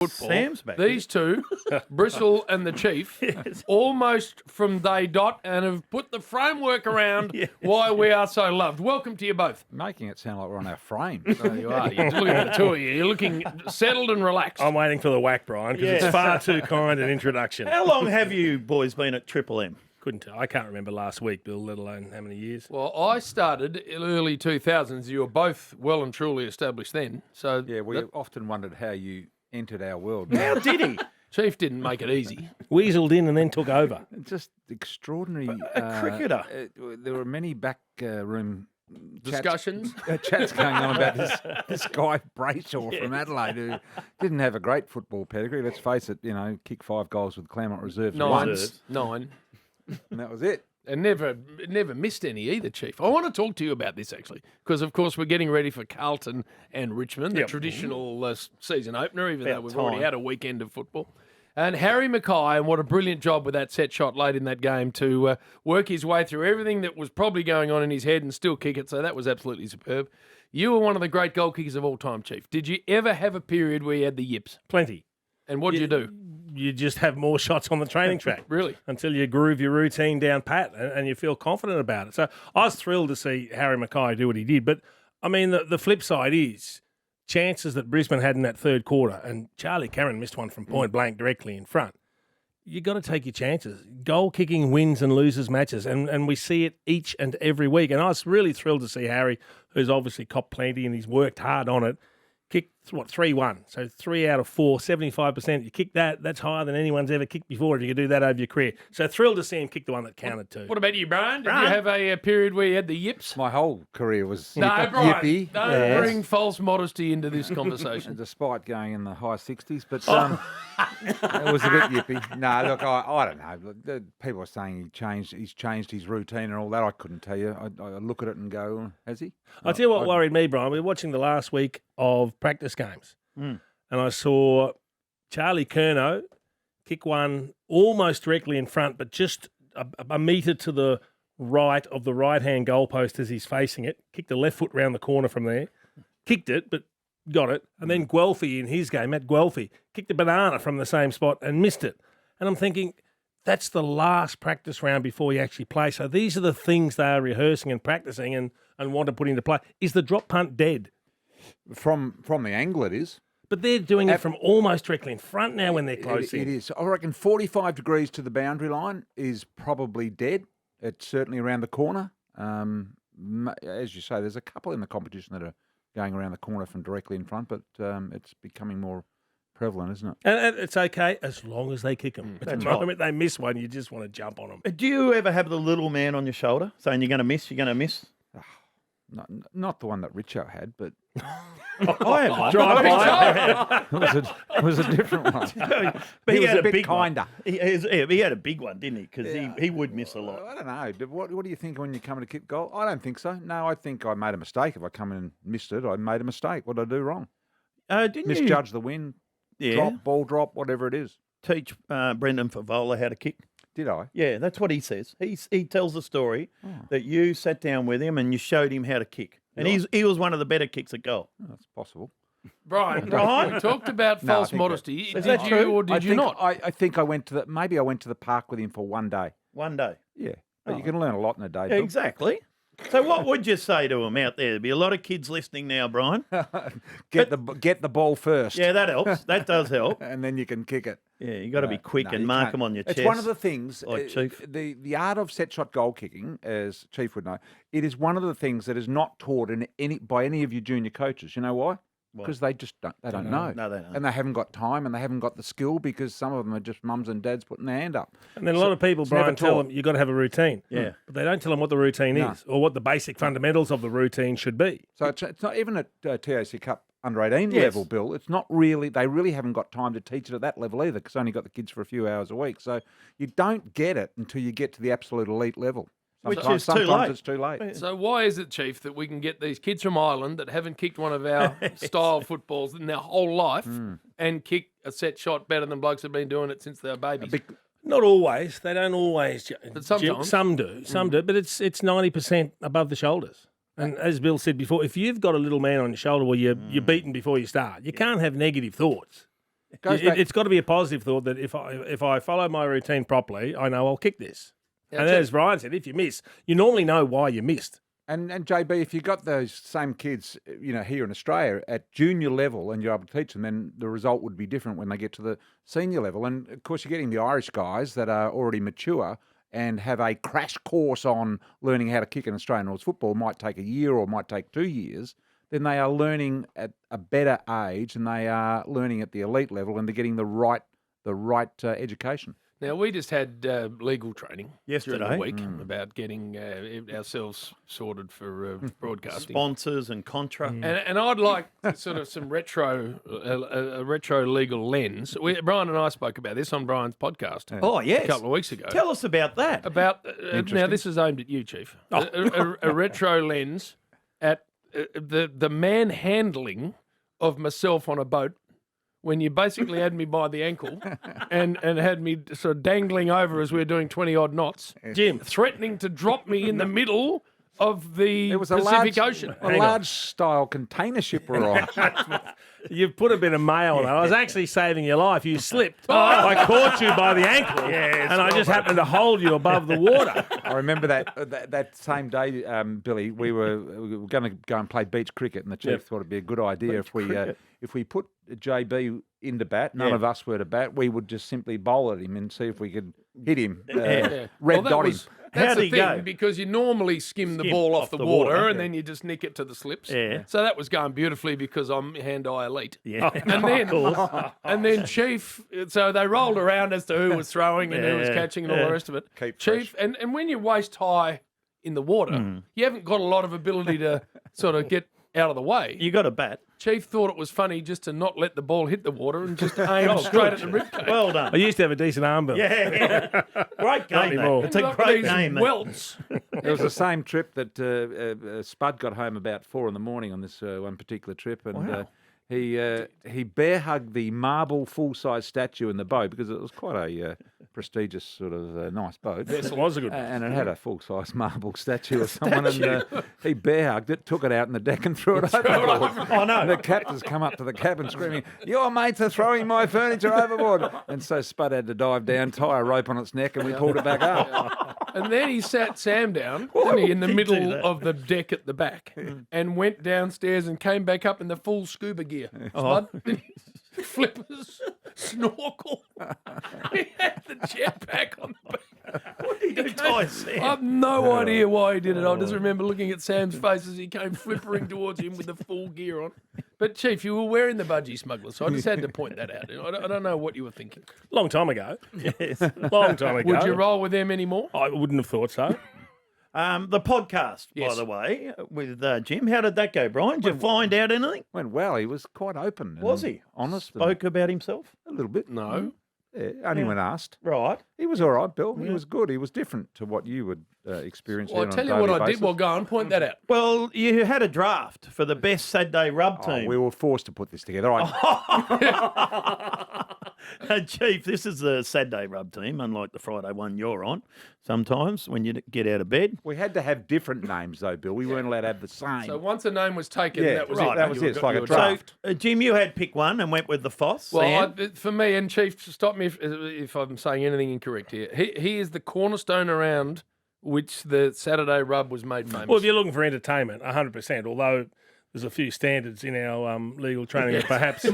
football. Sam's back. These two, Bristol and the Chief, almost from day dot, and have put the framework around why we are so loved. Welcome to you both. Making it sound like we're on our frame. There you are. You're looking at the two of you. You're looking settled and relaxed. I'm waiting for the whack, Brian, because it's far too kind an introduction. How long have you boys been at Triple M? Couldn't tell. I can't remember last week, Bill, let alone how many years. Well, I started in early 2000s. You were both well and truly established then. So Yeah, we often wondered how you entered our world. How did he? Chief didn't make it easy. Weaseled in and then took over. Just extraordinary. A cricketer. There were many back room Discussions. chats going on about this guy Brayshaw from Adelaide who didn't have a great football pedigree. Let's face it, kicked 5 goals with Claremont Reserves once, Nine. and that was it. And never missed any either, Chief. I want to talk to you about this, actually, because, of course, we're getting ready for Carlton and Richmond, the traditional season opener, even though we've already had a weekend of football. And Harry Mackay, and what a brilliant job with that set shot late in that game to work his way through everything that was probably going on in his head and still kick it, so that was absolutely superb. You were one of the great goal kickers of all time, Chief. Did you ever have a period where you had the yips? Plenty. And what did you do? You just have more shots on the training track. Really? Until you groove your routine down pat and you feel confident about it. So I was thrilled to see Harry Mackay do what he did. But, I mean, the flip side is chances that Brisbane had in that third quarter, and Charlie Cameron missed one from point blank directly in front. You got to take your chances. Goal kicking wins and loses matches, and we see it each and every week. And I was really thrilled to see Harry, who's obviously copped plenty and he's worked hard on it, kicked, 3-1. So 3 out of 4, 75%. You kick that, that's higher than anyone's ever kicked before if you could do that over your career. So thrilled to see him kick the one that counted too. What about you, Brian? Did you have a period where you had the yips? My whole career was No, Brian, yippy. don't bring false modesty into this And conversation. despite going in the high 60s, but it was a bit yippy. No, look, I don't know. People are saying he's changed his routine and all that. I couldn't tell you. I look at it and go, has he? I'll tell you what worried me, Brian. We were watching the last week of practice games, and I saw Charlie Curnow kick one almost directly in front, but just a metre to the right of the right-hand goalpost as he's facing it. Kicked the left foot round the corner from there. Kicked it, but got it. And then Guelphy in his game, Matt Guelphy, kicked a banana from the same spot and missed it. And I'm thinking, that's the last practice round before you actually play. So these are the things they are rehearsing and practicing and want to put into play. Is the drop punt dead? From the angle it is. But they're doing it from almost directly in front now when they're close in. It is. I reckon 45 degrees to the boundary line is probably dead. It's certainly around the corner. As you say, there's a couple in the competition that are going around the corner from directly in front, but it's becoming more prevalent, isn't it? And it's okay as long as they kick them. At the moment they miss one, you just want to jump on them. Do you ever have the little man on your shoulder saying you're going to miss, you're going to miss? Not the one that Richo had, but I had one. it was a different one. But He was had a bit big one. kinder. He had a big one, didn't he? Because he would miss a lot. I don't know. What do you think when you come in to kick goal? I don't think so. No, I think I made a mistake. If I come in and missed it, I made a mistake. What did I do wrong? Didn't Misjudge the win, ball drop, whatever it is. teach Brendan Favola how to kick? Did I? Yeah, that's what he says. He tells the story that you sat down with him and you showed him how to kick. And he was one of the better kicks at goal. Oh, that's possible. Brian, we talked about No, I false think modesty. Is Did that you true? or did you not? I think I went to the park with him for one day. One day. Yeah. But you can learn a lot in a day. Yeah, Bill. exactly. So what would you say to him out there? There'd be a lot of kids listening now, Brian. Get the ball first. Yeah, that helps. That does help. And then you can kick it. Yeah, you got to be quick No, and you mark can't. them on your chest. It's one of the things, like Chief. the art of set shot goal kicking, as Chief would know, it is one of the things that is not taught by any of your junior coaches. You know why? Because they just don't know. No, they don't. And they haven't got time and they haven't got the skill because some of them are just mums and dads putting their hand up. And then a lot of people, Brian, tell them you've got to have a routine. Yeah. But they don't tell them what the routine is or what the basic fundamentals of the routine should be. So it's not even at TOC Cup under 18 level, Bill. It's not really, they really haven't got time to teach it at that level either because only got the kids for a few hours a week. So you don't get it until you get to the absolute elite level. Sometimes it's too late. So why is it, Chief, that we can get these kids from Ireland that haven't kicked one of our style footballs in their whole life and kick a set shot better than blokes that have been doing it since they were babies? Not always. They don't always. But sometimes. Some do. Some do. But it's 90% above the shoulders. And as Bill said before, if you've got a little man on your shoulder where you're beaten before you start, you can't have negative thoughts. It's got to be a positive thought that if I follow my routine properly, I know I'll kick this. And as Ryan said, if you miss, you normally know why you missed. And JB, if you got those same kids, here in Australia at junior level, and you're able to teach them, then the result would be different when they get to the senior level. And of course, you're getting the Irish guys that are already mature and have a crash course on learning how to kick in Australian rules football. Might take a year or might take 2 years. Then they are learning at a better age, and they are learning at the elite level, and they're getting the right education. Now, we just had legal training yesterday during the week about getting ourselves sorted for broadcasting. Sponsors and contra. And I'd like sort of some retro legal lens. Brian and I spoke about this on Brian's podcast yes. a couple of weeks ago. Tell us about that. Now, this is aimed at you, Chief. A retro lens at the manhandling of myself on a boat when you basically had me by the ankle and had me sort of dangling over as we were doing 20-odd knots, Jim, threatening to drop me in the middle of the Pacific Ocean. A large-style container ship we're on. You've put a bit of mail on it. I was actually saving your life. You slipped. I caught you by the ankle, and I just happened to hold you above the water. I remember that same day, Billy, we were going to go and play beach cricket, and the chief thought it'd be a good idea if we put JB into bat, none of us were to bat, we would just simply bowl at him and see if we could hit him, red dot him. That's the thing, because you normally skim the ball off the water and then you just nick it to the slips. Yeah. So that was going beautifully because I'm hand-eye elite. Yeah. And then Chief, so they rolled around as to who was throwing and who was catching and all the rest of it. Chief, and when you're waist high in the water, you haven't got a lot of ability to sort of get out of the way. You got a bat. Chief thought it was funny just to not let the ball hit the water and just aim straight at the ribcage. Well done. I used to have a decent arm bill. Yeah. Great game. It's a great name. Welts. It was the same trip that Spud got home about 4 a.m. on this one particular trip, and he bear hugged the marble full-size statue in the boat because it was quite a prestigious sort of nice boat. Yes, it was a good one. And it had a full-size marble statue of someone, and he bear hugged it, took it out in the deck and threw it overboard. Oh, no. And the captain's come up to the cabin screaming, "Your mates are throwing my furniture overboard." And so Spud had to dive down, tie a rope on its neck, and we pulled it back up. And then he sat Sam down, didn't he, in the middle of the deck at the back, and went downstairs and came back up in the full scuba gear. Spud, flippers, snorkel. He had the jetpack on the back. What did you tie Sam? I have no idea why he did it. I just remember looking at Sam's face as he came flippering towards him with the full gear on. But, Chief, you were wearing the budgie smuggler, so I just had to point that out. I don't know what you were thinking. Long time ago. Yes. Long time ago. Would you roll with them anymore? I wouldn't have thought so. The podcast, by the way, with Jim. How did that go, Brian? Did you find out anything? Went well. He was quite open. Was he? Honest. Spoke about himself? A little bit. No. Yeah, only when asked. Right. He was all right, Bill. He was good. He was different to what you would experience. Well, I'll tell you what I did. Well, go on, point that out. Well, you had a draft for the best Saturday rub team. We were forced to put this together. Chief, this is the Saturday rub team, unlike the Friday one you're on. Sometimes when you get out of bed. We had to have different names, though, Bill. We weren't allowed to have the same. So once a name was taken, that was it. That was it. It's like a draft. So, Jim, you had pick one and went with the Foss. Well, for me, and Chief, stop me if I'm saying anything incorrect here. He is the cornerstone around which the Saturday rub was made famous. Well, if you're looking for entertainment, 100%, although there's a few standards in our legal training that perhaps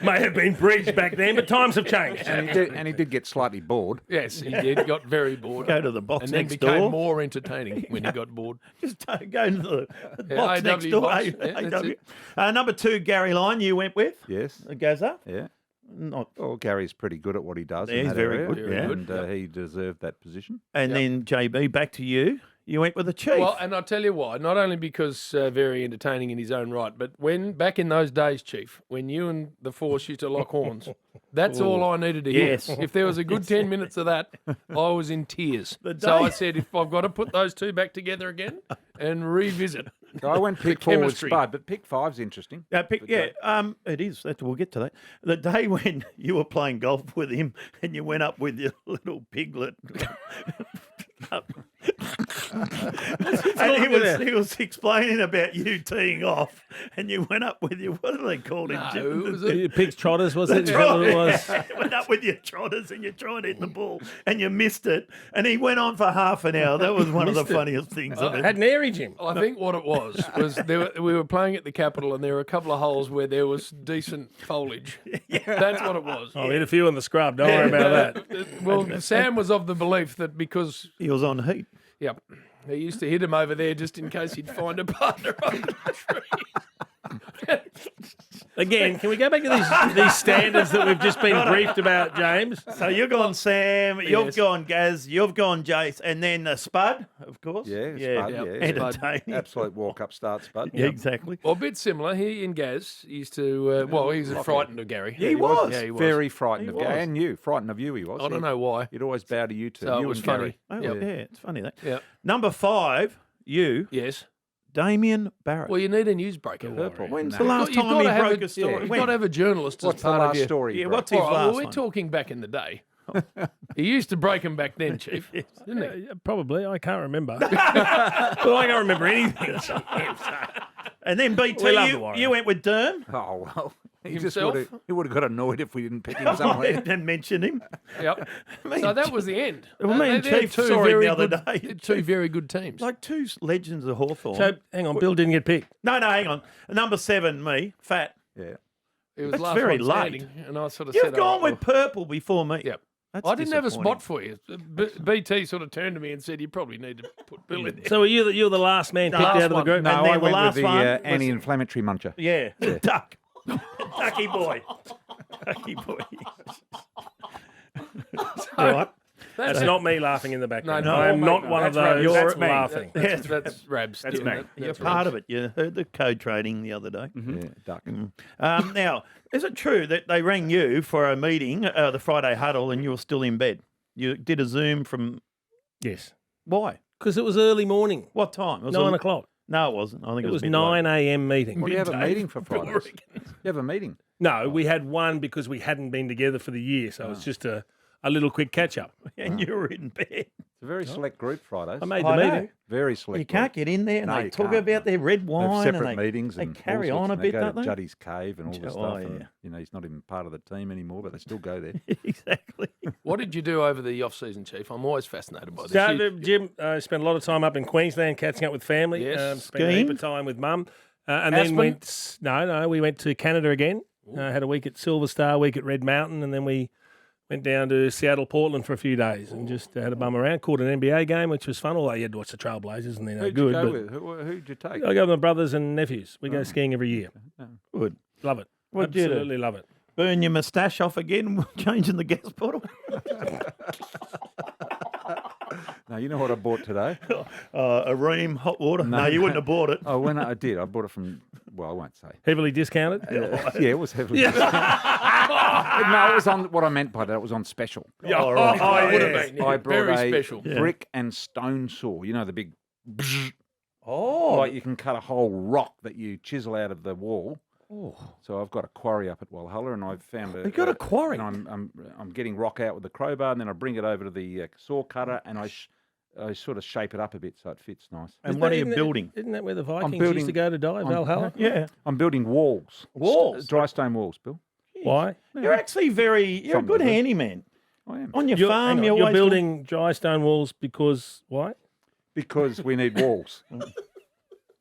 may have been breached back then, but times have changed. And he did get slightly bored. Yes, he did. Got very bored. Go to the box and then next became door. more entertaining when he got bored. Just go to the box AW next door. box. Yeah, that's it. Number 2, Gary Lyon, you went with? Yes. Gaza? Yeah. Not. Well, Gary's pretty good at what he does. He's very good. And he deserved that position. And then, JB, back to you. You went with the Chief. Well, and I'll tell you why. Not only because very entertaining in his own right, but back in those days, Chief, when you and the Force used to lock horns, that's all I needed to hear. Yes. If there was a good 10 minutes of that, I was in tears. So I said, if I've got to put those two back together again and revisit. So I went pick 4 with Spud, but pick 5's interesting. It is. We'll get to that. The day when you were playing golf with him and you went up with your little piglet. he was explaining about you teeing off, and you went up with your, what do they call it? No, it was Pig's trotters, was it? Is that what it was? You went up with your trotters and you're trying to hit the ball, and you missed it, and he went on for half an hour. That was one of the funniest things I've ever. Had an airy, Jim. I think what it was we were playing at the Capitol, and there were a couple of holes where there was decent foliage. That's what it was. Oh, we had a few in the scrub. Don't worry about that. Well, Sam was of the belief that because He was on heat. Yep. He used to hit him over there just in case he'd find a partner under the tree. Again, can we go back to these standards that we've just been briefed about, James? So you've gone Sam, you've Yes. gone Gaz, you've gone Jace, and then Spud, of course. Yeah, yeah, Spud, yeah. entertaining. Absolute walk-up start, Spud. Yeah, exactly. Well, a bit similar. He and Gaz used to, he was frightened of Gary. Yeah, he was. Yeah, he was. Very frightened of was. Gary. And you. Frightened of you, he was. I don't know why. He'd always bow to you two. So you it was and funny. Gary. Oh, Yep. yeah, it's funny that. Yeah. Number 5, you, Yes. Damien Barrett. Well, you need a newsbreaker. Purple. When's No. the last You've time gotta he have broke a- a story? You've When? got to have a journalist What's as the part of last your... story? Yeah, bro? what's his All right, well, last we're one? talking back in the day. He used to break them back then, Chief, didn't he? Yeah, probably. I can't remember. Well, I can't remember anything. And then BT, We love the Warriors. you went with Derm. Oh, well. He Himself? would have got annoyed if we didn't pick him somewhere. And mention him. Yep. Me So and that was the end. Well, me and They're Chief two saw him very the other good- day. they're Two very good teams. Like two legends of Hawthorn. So, hang on, Bill didn't get picked. No, hang on. Number 7, me, Fat. Yeah. It was That's last very one late. standing, and I sort of You've said, gone oh, with purple before me. Yep. That's I didn't have a disappointing. spot for you. BT sort of turned to me and said, "You probably need to put Bill in there." So, you're the last man picked Last out of the one. group? No. No, And then I the went last with the one was- anti-inflammatory muncher. Yeah. Duck. Ducky boy. Ducky boy. Right. That's not me laughing in the background. No, I am mate, not no, one of that's right. those That's me. laughing. That's Rabs. That's doing me. that. You're That's part Rabs. of it. You heard the code trading the other day. Yeah, duck. Now, is it true that they rang you for a meeting, the Friday huddle, and you were still in bed? You did a Zoom from... Yes. Why? Because it was early morning, What time? It was 9 o'clock. No, it wasn't. I think It was a bit 9 late. a.m. meeting. What do you have a Midday meeting for Fridays? boring. You have a meeting. No, we had one because we hadn't been together for the year, so it's just a little quick catch-up. And you were in bed. It's a very select group, Fridays. I made I the know. meeting. Very select You group. can't get in there, and No, they you talk can't, about their red They wine. have separate and they, meetings they and carry all on sorts, a and they bit, go don't to they? Juddy's cave and all the Oh, stuff. yeah. And, you know, he's not even part of the team anymore, but they still go there. Exactly. What did you do over the off-season, Chief? I'm always fascinated by this. So, You- Jim, spent a lot of time up in Queensland catching up with family. Yes. Spent a heap Skiing? of time with Mum. And Aspen? then we went to Canada again. Had a week at Silver Star, a week at Red Mountain, and then we went down to Seattle, Portland for a few days and just had a bum around. Caught an NBA game, which was fun, although you had to watch the Trailblazers and they're no Who'd good. you go but with? Who'd you take? I go with my brothers and nephews. We go skiing every year. Good. Love it. What'd you do? Absolutely love it. Burn your moustache off again, changing the gas bottle. No, you know what I bought today? A Ream hot water. No, you wouldn't have bought it. Oh, when I did, I bought it from. Well, I won't say. Heavily discounted. Yeah, it was heavily. No, it was on. What I meant by that, it was on special. Oh, right. Oh, it would have yeah. been I brought very a special. brick and stone saw. You know the big. Oh, Like you can cut a whole rock that you chisel out of the wall. So I've got a quarry up at Walhalla, and I've found a. You got a quarry? And I'm getting rock out with the crowbar, and then I bring it over to the saw cutter, and I sort of shape it up a bit so it fits nice. and what are you Isn't that- building? Isn't that where the Vikings used building- to go to die, Valhalla? Yeah. I'm building walls. Walls? Dry stone walls, Bill. Why? You're actually you're a Something good to do. handyman. I am. On your Hang farm, on, you're you're always building dry stone walls because why? Because we need walls,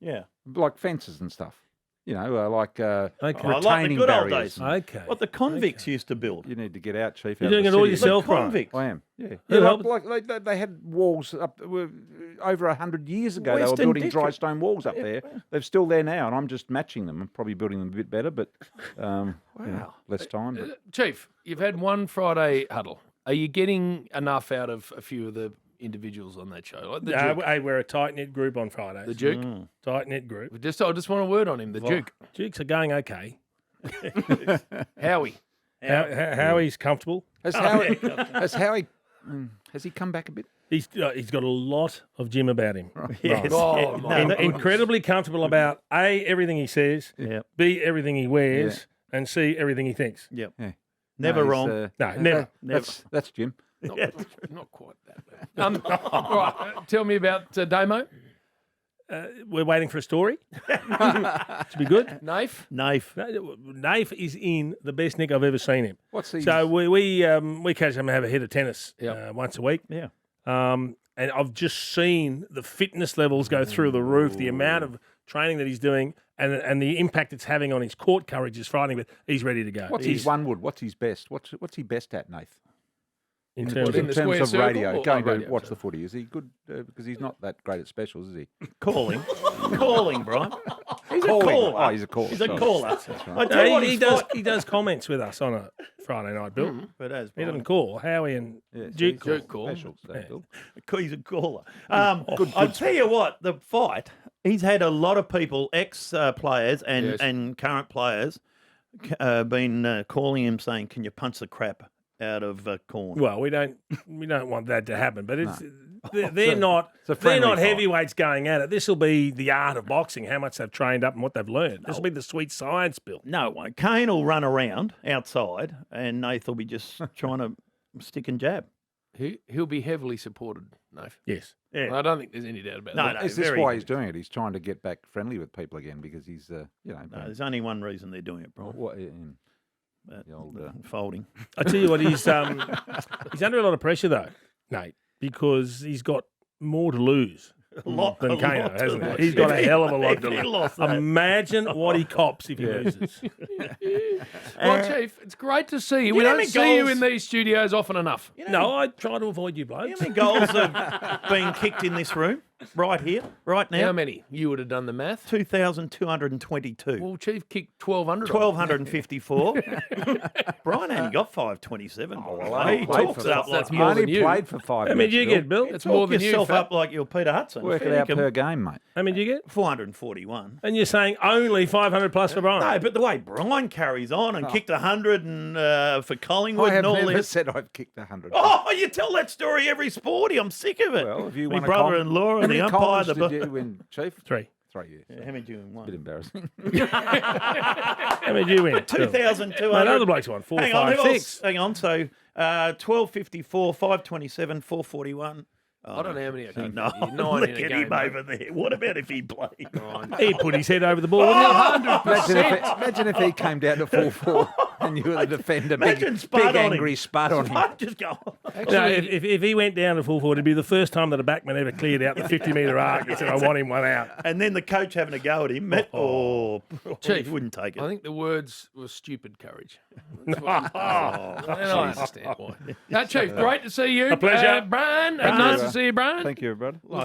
Yeah. like fences and stuff. You know, like Okay. I like the retaining good old barriers. days. Okay. What the convicts used to build. You need to get out, Chief. You're out of doing the it all city. yourself, The right? convicts. I am. Yeah. Who helped? Like they had walls up over 100 years ago. They Western were building dry District. stone walls up there. They're still there now, and I'm just matching them. I'm probably building them a bit better, but you know, less time. But Chief, you've had one Friday huddle. Are you getting enough out of a few of the individuals on that show? Like the Duke. Hey, we're a tight-knit group on Fridays. The Duke. Tight-knit group. I just want a word on him. The Duke. Dukes are going okay. Howie. Howie's comfortable. has he come back a bit? He's got a lot of Jim about him. Yes. Oh, Yeah. my No, that- Incredibly comfortable about A, everything he says, Yeah. B, everything he wears, and C, everything he thinks. Yep. Yeah. Never he's, wrong. No, never. That's Jim. Not quite that bad. Right, tell me about Damo. We're waiting for a story. To be good. Naif. Naif is in the best nick I've ever seen him. What's he? So we catch him and have a hit of tennis once a week. Yeah. And I've just seen the fitness levels go through the roof, the amount of training that he's doing, and the impact it's having on his court courage is frightening. But he's ready to go. What's his one wood? What's his best? What's he best at, Nath? In terms in of the square of circle radio, or going radio, to watch sorry? the footy, is he good? Because he's not that great at specials, is he? Calling, Brian. He's Calling. a caller. Oh, he's a caller. He's a Sorry. caller. That's right. I tell you what, he does comments with us on a Friday night, Bill. But as He doesn't call. Howie and Yeah, so Duke he's call. specials, that Bill. he's a caller. I tell you what, the fight. He's had a lot of people, ex-players and current players, been calling him saying, "Can you punch the crap out of Corn?" Well, we don't want that to happen, but it's they're not a friendly fight. heavyweights going at it. This will be the art of boxing, how much they've trained up and what they've learned. This will be the sweet science, Bill. No, it won't. Kane will run around outside, and Nath will be just trying to stick and jab. He'll be heavily supported, Naif. Yes. Yeah. I don't think there's any doubt about No, that. no. Is this very why good. he's doing it? He's trying to get back friendly with people again because he's, No, there's only one reason they're doing it, Brian. The old, Folding. I tell you what, he's under a lot of pressure though, Nate, because he's got more to lose than Kano, hasn't he? He's got a hell of a lot to lose. Imagine what he cops if he loses. Well, Chief, it's great to see you. You We know how don't many see you goals- in these studios often enough. No, I try to avoid you How blokes. many goals have been kicked in this room? Right here, right now? How many? You would have done the math. 2,222. Well, Chief kicked 1,200. 1,254. Brian only got 527. Oh, He talks up like that's more I than only you. played for 5 How minutes. many did you Bill. get, Bill? That's more Talk than you. yourself Fat. up like you're Peter Hudson. Work it out per game, mate. How many did you get? 441. And you're saying only 500 plus for Brian? No, but the way Brian carries on and kicked 100 and for Collingwood I have and all never this. said I've kicked 100. Oh, you tell that story every sporty. I'm sick of it. Well, if you My won a brother-in-law How and the many umpire. columns The did you win, Chief? 3. 3, yeah. How many did you win? Bit embarrassing. How many did you win? 2,200. Mate, other blokes won 4, Hang on, 5, who 6. else? Hang on. So 1,254, 527, 441. I don't know how many I kicked. No, that year. 9 look in a at game. him mate. over there. What about if he played? He put his head over the ball. wouldn't Imagine if he came down to 4-4 and you were the defender. Imagine big Spud on him. angry spud on him. I'd just go. he? No, if he went down to full forward, it'd be the first time that a backman ever cleared out the 50-metre arc and said, I want him one out. And then the coach having a go at him. Chief, he wouldn't take it. I think the words were stupid courage. And I understand why. Chief, great to see you. A pleasure. Brian, nice to see you, Brian. Thank you, brother.